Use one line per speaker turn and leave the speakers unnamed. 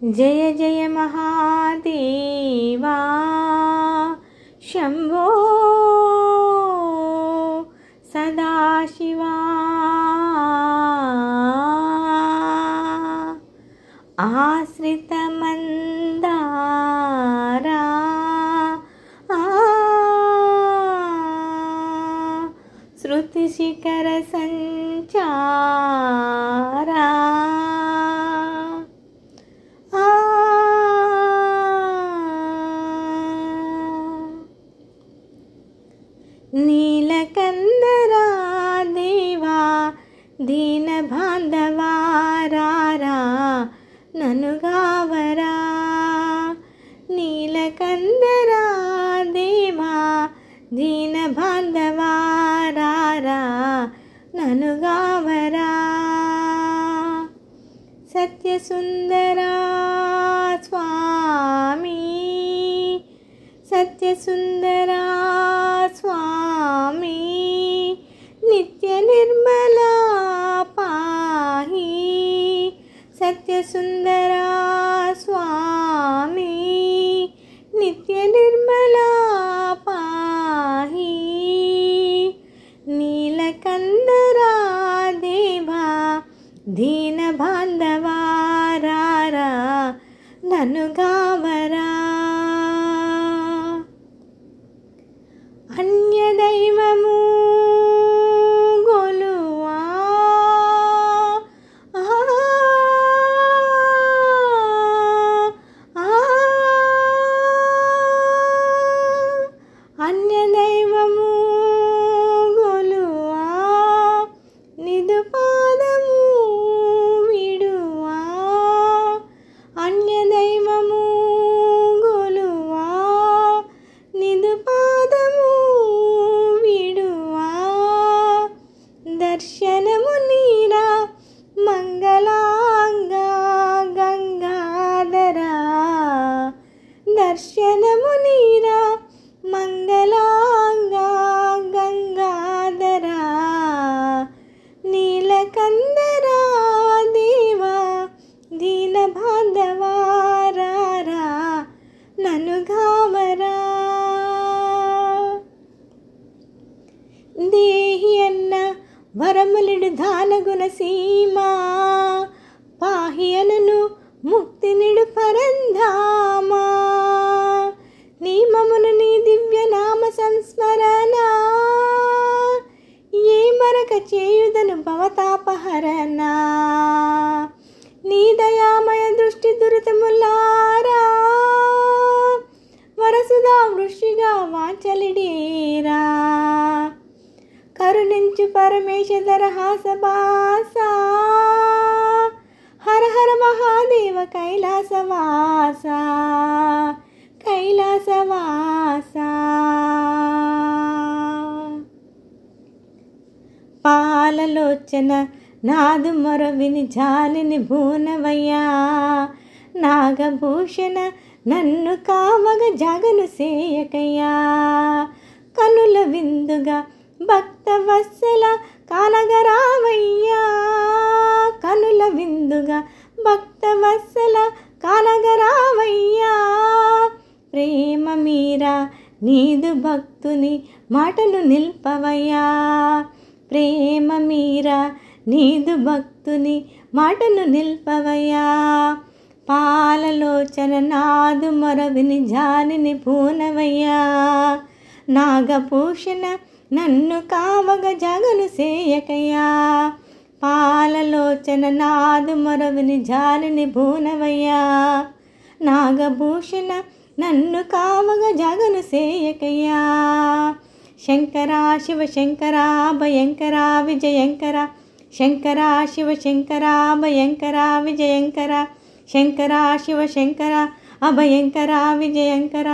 जय जय महादेवा शंभो सदाशिवा। आश्रितमन्दारा श्रुतिशिखरसञ्चारा नीलकंदरा देवा दीनबांधवा रारा ननुगावरा। नीलकंदरा देवा दीनबांधवा रारा ननुगावरा। सत्यसुंदरा स्वामी सत्यसुंदरा स्वामी नित्य निर्मला पाहि। सत्यसुंदरा स्वामी नित्य निर्मला पाहि। नीलकंदरा देवा दीनबांधवा रारा ननुगावरा। अन्यदैवमु गोलुवा अन्यदैवमु गोलुवा निदुपादमु विडुवा। अन्यदैवमु गोलुवा निदुपादमु दर्शनमु नीरा मंगलांगा गंगाधरा। दर्शनमु नीरा मंगलांगा गंगाधरा। नीलकंदरा देवा दीनबांधवा रारा ननुगावरा। देहि अन्न వరములిడు దానగుణ సీమా పాహి అనను ముక్తి నిడు పరంధామా। నీమమును నీ దివ్య నామ సంస్మరణ ఏ మరక చేయుదను భవతాపహరణ। నీ దయామయ దృష్టి దురితములారా వరసుదా వృషిగా వాచలిడేరా। కరుణించు పరమేశ్వర హాసభాసా హర హర మహాదేవ కైలాసవాస కైలాసవాస। పాలలోచన నాదు మొరవిని జాలిని భూనవయ్యా। నాగభూషణ నన్ను కావగ జగను సేయకయ్యా। కనుల విందుగా భక్తవత్సల కానగరావయ్యా। కనుల విందుగా భక్తవత్సల కానగరావయ్యా। ప్రేమ మీరా నీదు భక్తుని మాటలు నిల్పవయ్యా। ప్రేమ మీరా నీదు భక్తుని మాటలు నిల్పవయ్యా। పాలలోచన నాదు మొరవిని జాలిని భూనవయ్యా। నాగభూషణ నన్ను కావగ జగను సేయకయ్యా। పాలలోచన నాదు మొరవిని జాలిని భూనవయ్యా। నాగభూషణ నన్ను కావగ జగను సేయకయ్యా। శంకర శివ శంకర భయంకర విజయంకర। శంకర శివ శంకర భయంకర విజయంకర। శంకర శివ శంకర అభయంకర విజయంకర।